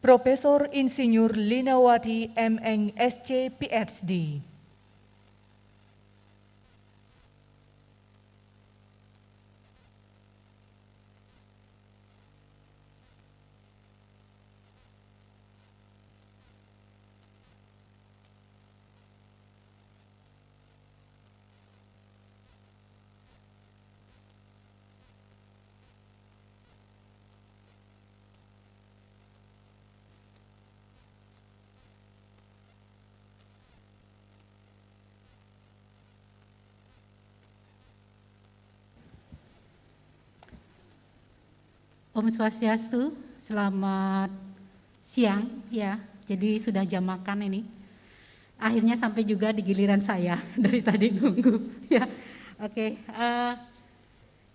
Profesor Insinyur Linawati M.Eng SC PhD. Om Swastiastu, selamat siang ya. Jadi sudah jam makan ini. Akhirnya sampai juga di giliran saya dari tadi nunggu ya. Oke.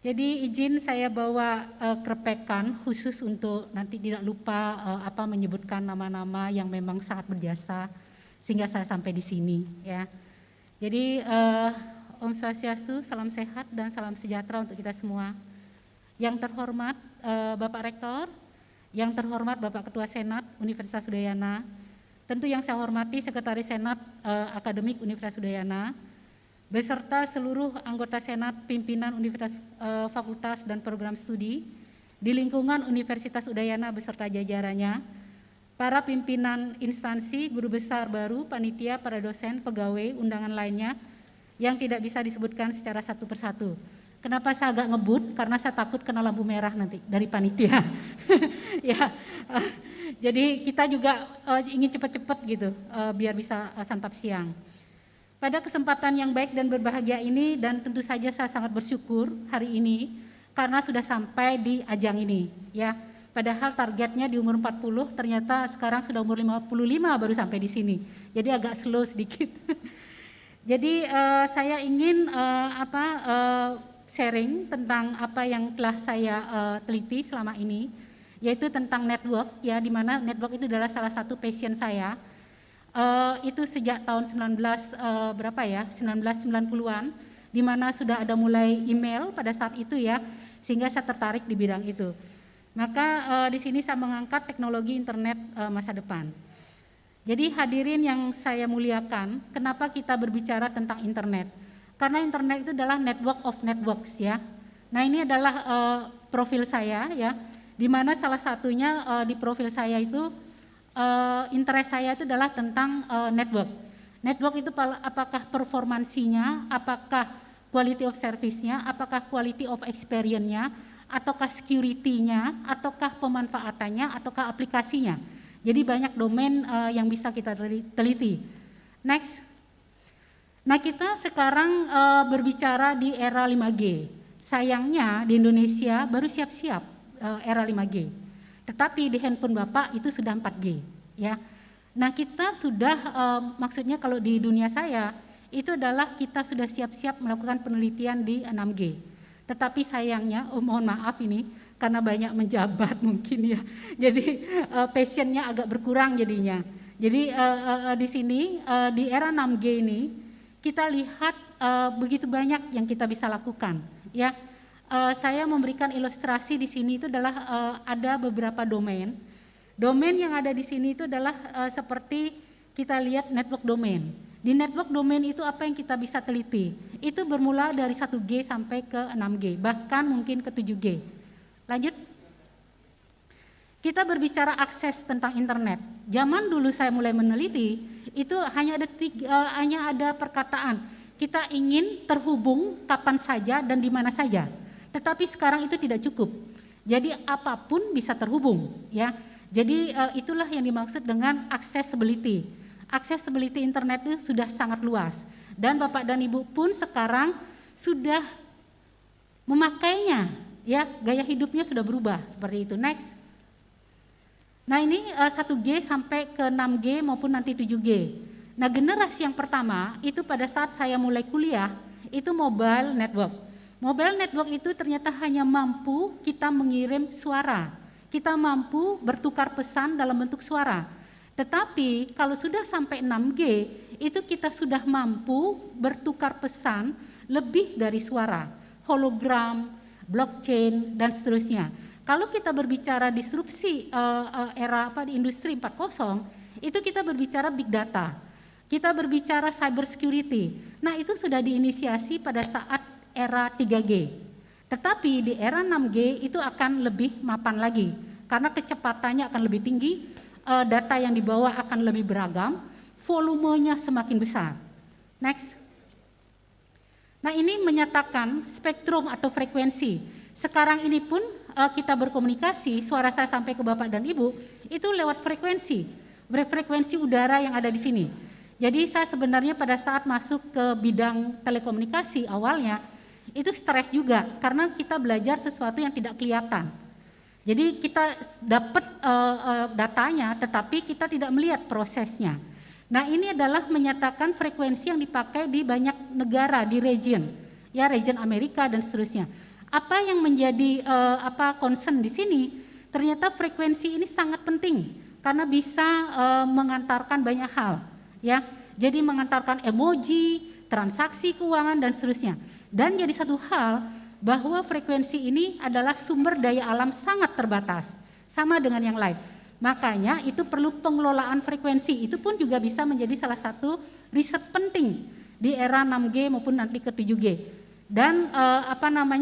Jadi izin saya bawa krepekan khusus untuk nanti tidak lupa menyebutkan nama-nama yang memang sangat berjasa sehingga saya sampai di sini ya. Jadi Om Swastiastu, salam sehat dan salam sejahtera untuk kita semua. Yang terhormat Bapak Rektor, yang terhormat Bapak Ketua Senat Universitas Udayana, tentu yang saya hormati Sekretaris Senat Akademik Universitas Udayana, beserta seluruh anggota Senat pimpinan Universitas Fakultas dan Program Studi di lingkungan Universitas Udayana beserta jajarannya, para pimpinan instansi, guru besar baru, panitia, para dosen, pegawai, undangan lainnya yang tidak bisa disebutkan secara satu persatu. Kenapa saya agak ngebut? Karena saya takut kena lampu merah nanti dari panitia. Ya, jadi kita juga ingin cepat-cepat gitu, biar bisa santap siang. Pada kesempatan yang baik dan berbahagia ini, dan tentu saja saya sangat bersyukur hari ini karena sudah sampai di ajang ini. Ya, padahal targetnya di umur 40, ternyata sekarang sudah umur 55 baru sampai di sini. Jadi agak slow sedikit. Jadi saya ingin sharing tentang apa yang telah saya teliti selama ini, yaitu tentang network ya, di mana network itu adalah salah satu passion saya. Itu sejak tahun 1990-an, di mana sudah ada mulai email pada saat itu ya, sehingga saya tertarik di bidang itu. Maka di sini saya mengangkat teknologi internet masa depan. Jadi hadirin yang saya muliakan, kenapa kita berbicara tentang internet? Karena internet itu adalah network of networks ya. Nah ini adalah profil saya ya, di mana salah satunya di profil saya itu interest saya itu adalah tentang network. Network itu apakah performansinya, apakah quality of service-nya, apakah quality of experience-nya, ataukah security-nya, ataukah pemanfaatannya, ataukah aplikasinya. Jadi banyak domain yang bisa kita teliti. Next. Nah kita sekarang berbicara di era 5G. Sayangnya di Indonesia baru siap-siap era 5G. Tetapi di handphone Bapak itu sudah 4G. Ya. Nah kita sudah, maksudnya kalau di dunia saya, itu adalah kita sudah siap-siap melakukan penelitian di 6G. Tetapi sayangnya, mohon maaf ini, karena banyak menjabat mungkin ya. Jadi passionnya agak berkurang jadinya. Jadi di sini, di era 6G ini, kita lihat begitu banyak yang kita bisa lakukan ya. Saya memberikan ilustrasi di sini itu adalah ada beberapa domain. Domain yang ada di sini itu adalah seperti kita lihat network domain. Di network domain itu apa yang kita bisa teliti? Itu bermula dari 1G sampai ke 6G, bahkan mungkin ke 7G. Lanjut. Kita berbicara akses tentang internet. Zaman dulu saya mulai meneliti, itu hanya ada perkataan, kita ingin terhubung kapan saja dan di mana saja. Tetapi sekarang itu tidak cukup. Jadi apapun bisa terhubung ya. Jadi itulah yang dimaksud dengan accessibility. Accessibility internet itu sudah sangat luas. Dan Bapak dan Ibu pun sekarang sudah memakainya ya, gaya hidupnya sudah berubah seperti itu. Next. Nah ini 1G sampai ke 6G maupun nanti 7G. Nah generasi yang pertama itu pada saat saya mulai kuliah itu mobile network. Mobile network itu ternyata hanya mampu kita mengirim suara. Kita mampu bertukar pesan dalam bentuk suara. Tetapi kalau sudah sampai 6G itu kita sudah mampu bertukar pesan lebih dari suara. Hologram, blockchain dan seterusnya. Kalau kita berbicara disrupsi era di industri 4.0, itu kita berbicara big data. Kita berbicara cyber security. Nah, itu sudah diinisiasi pada saat era 3G. Tetapi di era 6G itu akan lebih mapan lagi karena kecepatannya akan lebih tinggi, data yang dibawa akan lebih beragam, volumenya semakin besar. Next. Nah, ini menyatakan spektrum atau frekuensi. Sekarang ini pun kita berkomunikasi, suara saya sampai ke Bapak dan Ibu, itu lewat frekuensi udara yang ada di sini. Jadi saya sebenarnya pada saat masuk ke bidang telekomunikasi awalnya, itu stres juga, karena kita belajar sesuatu yang tidak kelihatan. Jadi kita dapat datanya, tetapi kita tidak melihat prosesnya. Nah, ini adalah menyatakan frekuensi yang dipakai di banyak negara, di region, ya region Amerika dan seterusnya. Apa yang menjadi concern di sini? Ternyata frekuensi ini sangat penting karena bisa mengantarkan banyak hal, ya. Jadi mengantarkan emoji, transaksi keuangan dan seterusnya. Dan jadi satu hal bahwa frekuensi ini adalah sumber daya alam sangat terbatas, sama dengan yang lain. Makanya itu perlu pengelolaan frekuensi, itu pun juga bisa menjadi salah satu riset penting di era 6G maupun nanti ke 7G. Dan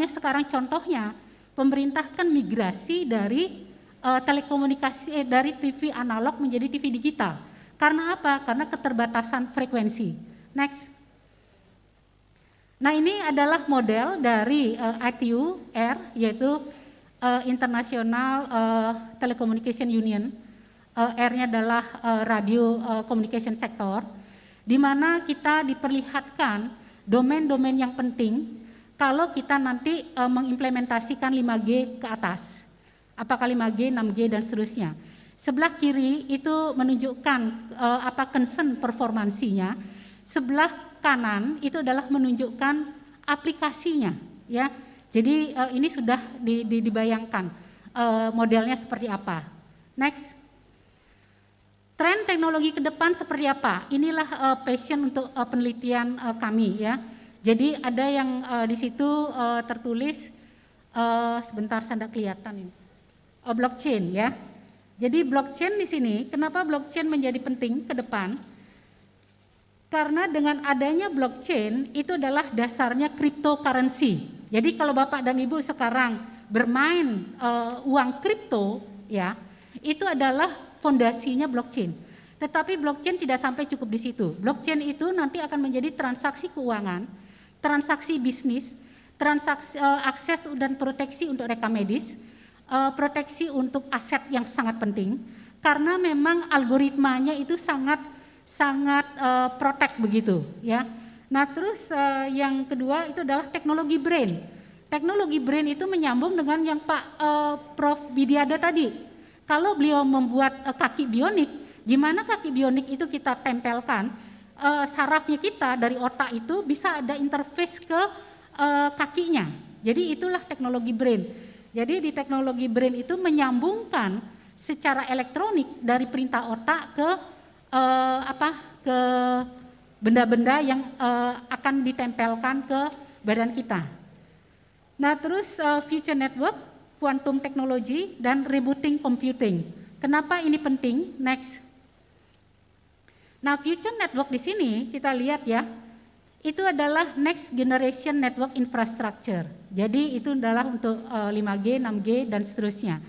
sekarang contohnya pemerintah kan migrasi dari telekomunikasi dari TV analog menjadi TV digital. Karena apa? Karena keterbatasan frekuensi. Next. Nah, ini adalah model dari ITU-R, yaitu International Telecommunication Union. R-nya adalah Radio Communication Sector, di mana kita diperlihatkan domain-domain yang penting kalau kita nanti mengimplementasikan 5G ke atas. Apakah 5G, 6G, dan seterusnya. Sebelah kiri itu menunjukkan concern performansinya. Sebelah kanan itu adalah menunjukkan aplikasinya, ya. Jadi ini sudah dibayangkan modelnya seperti apa. Next. Tren teknologi ke depan seperti apa? Inilah passion untuk penelitian kami, ya. Jadi ada yang di situ tertulis sebentar saya tidak kelihatan ini. Blockchain, ya. Jadi blockchain di sini, kenapa blockchain menjadi penting ke depan? Karena dengan adanya blockchain itu adalah dasarnya cryptocurrency. Jadi kalau Bapak dan Ibu sekarang bermain uang kripto, ya, itu adalah fondasinya blockchain. Tetapi blockchain tidak sampai cukup di situ. Blockchain itu nanti akan menjadi transaksi keuangan, transaksi bisnis, transaksi akses dan proteksi untuk rekam medis, proteksi untuk aset yang sangat penting. Karena memang algoritmanya itu sangat protect begitu, ya. Nah, terus yang kedua itu adalah teknologi brain. Teknologi brain itu menyambung dengan yang Pak Prof Bidiada tadi. Kalau beliau membuat kaki bionik, gimana kaki bionik itu kita tempelkan, sarafnya kita dari otak itu bisa ada interface ke kakinya. Jadi itulah teknologi brain. Jadi di teknologi brain itu menyambungkan secara elektronik dari perintah otak ke ke benda-benda yang akan ditempelkan ke badan kita. Nah, terus future network, quantum technology, dan rebooting computing. Kenapa ini penting? Next. Nah, future network di sini kita lihat, ya, itu adalah next generation network infrastructure. Jadi itu adalah untuk 5G, 6G, dan seterusnya.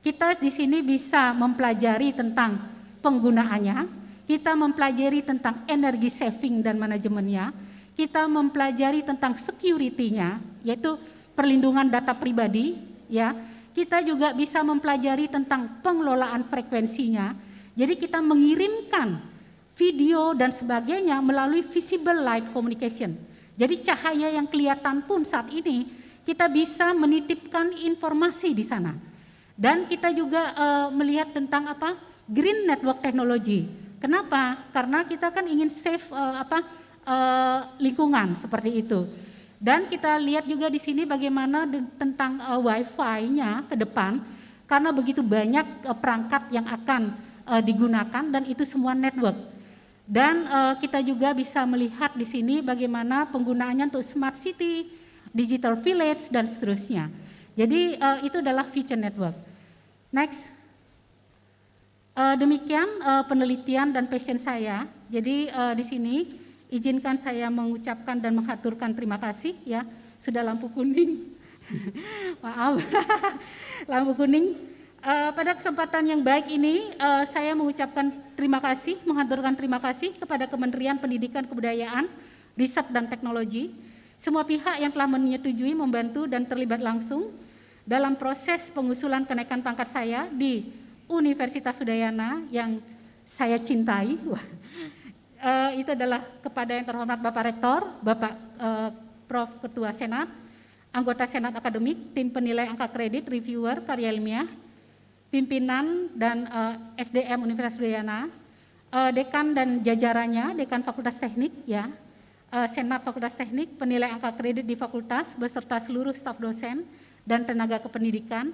Kita di sini bisa mempelajari tentang penggunaannya, kita mempelajari tentang energi saving dan manajemennya, kita mempelajari tentang security-nya, yaitu perlindungan data pribadi, ya. Kita juga bisa mempelajari tentang pengelolaan frekuensinya. Jadi kita mengirimkan video dan sebagainya melalui visible light communication. Jadi cahaya yang kelihatan pun saat ini kita bisa menitipkan informasi di sana. Dan kita juga melihat tentang green network technology. Kenapa? Karena kita kan ingin save lingkungan seperti itu. Dan kita lihat juga di sini bagaimana tentang Wi-Fi-nya ke depan, karena begitu banyak perangkat yang akan digunakan dan itu semua network. Dan kita juga bisa melihat di sini bagaimana penggunaannya untuk smart city, digital village, dan seterusnya. Jadi itu adalah Future Network. Next. Demikian penelitian dan passion saya. Jadi di sini izinkan saya mengucapkan dan menghaturkan terima kasih ya. Sudah lampu kuning. Maaf. Lampu kuning. Pada kesempatan yang baik ini saya mengucapkan terima kasih, menghaturkan terima kasih kepada Kementerian Pendidikan Kebudayaan, Riset dan Teknologi, semua pihak yang telah menyetujui, membantu dan terlibat langsung dalam proses pengusulan kenaikan pangkat saya di Universitas Udayana yang saya cintai. Itu adalah kepada yang terhormat Bapak Rektor, Bapak Prof. Ketua Senat, anggota Senat Akademik, tim penilai angka kredit, reviewer, karya ilmiah, pimpinan dan SDM Universitas Udayana, dekan dan jajarannya, dekan Fakultas Teknik, ya, Senat Fakultas Teknik, penilai angka kredit di fakultas, beserta seluruh staf dosen dan tenaga kependidikan,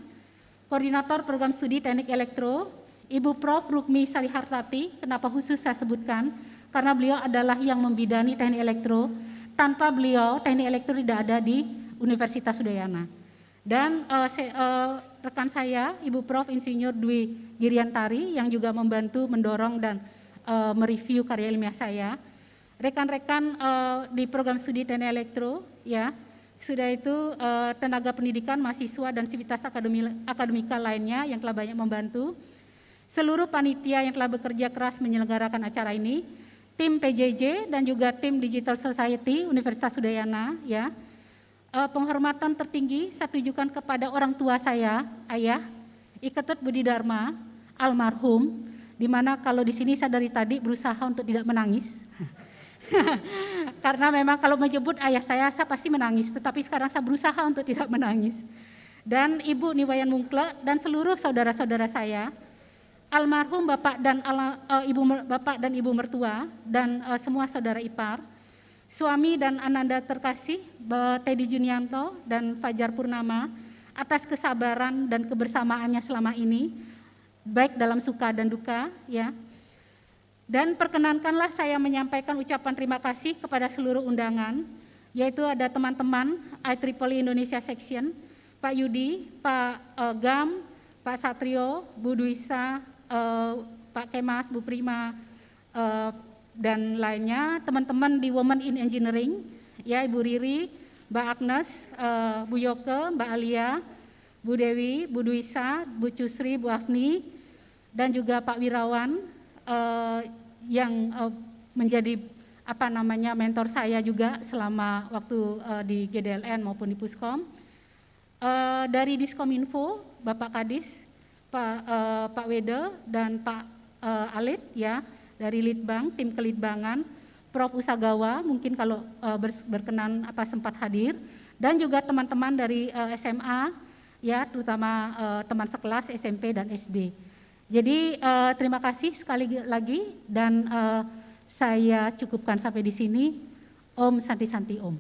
koordinator program studi teknik elektro, Ibu Prof. Rukmi Sarihartati. Kenapa khusus saya sebutkan? Karena beliau adalah yang membidani teknik elektro. Tanpa beliau, teknik elektro tidak ada di Universitas Udayana. Dan rekan saya, Ibu Prof. Insinyur Dwi Giriantari, yang juga membantu mendorong dan mereview karya ilmiah saya. Rekan-rekan di program studi teknik elektro, ya, sudah itu tenaga pendidikan, mahasiswa dan sivitas akademika lainnya yang telah banyak membantu. Seluruh panitia yang telah bekerja keras menyelenggarakan acara ini, tim PJJ dan juga tim Digital Society Universitas Udayana, ya. Penghormatan tertinggi saya tujukan kepada orang tua saya, Ayah Iketut Budi Dharma, almarhum, di mana kalau di sini saya dari tadi berusaha untuk tidak menangis. Karena memang kalau menyebut ayah saya pasti menangis, tetapi sekarang saya berusaha untuk tidak menangis. Dan Ibu Niwayan Mungkle dan seluruh saudara-saudara saya, almarhum Bapak dan Ibu mertua dan semua saudara ipar, suami dan ananda terkasih Teddy Junianto dan Fajar Purnama, atas kesabaran dan kebersamaannya selama ini, baik dalam suka dan duka, ya. Dan perkenankanlah saya menyampaikan ucapan terima kasih kepada seluruh undangan, yaitu ada teman-teman IEEE Indonesia Section, Pak Yudi, Pak Gam, Pak Satrio, Bu Dwisa, Pak Kemas, Bu Prima, dan lainnya, teman-teman di Women in Engineering, ya, Ibu Riri, Mbak Agnes, Bu Yoke, Mbak Alia, Bu Dewi, Bu Dwisa, Bu Cusri, Bu Afni, dan juga Pak Wirawan, yang menjadi mentor saya juga selama waktu di GDLN maupun di Puskom. Dari Diskominfo, Bapak Kadis, Pak Wede dan Pak Alit, ya, dari Litbang, tim kelitbangan, Prof. Usagawa mungkin kalau berkenan sempat hadir, dan juga teman-teman dari SMA, ya, terutama teman sekelas SMP dan SD. Jadi terima kasih sekali lagi dan saya cukupkan sampai di sini. Om Santi Santi Om.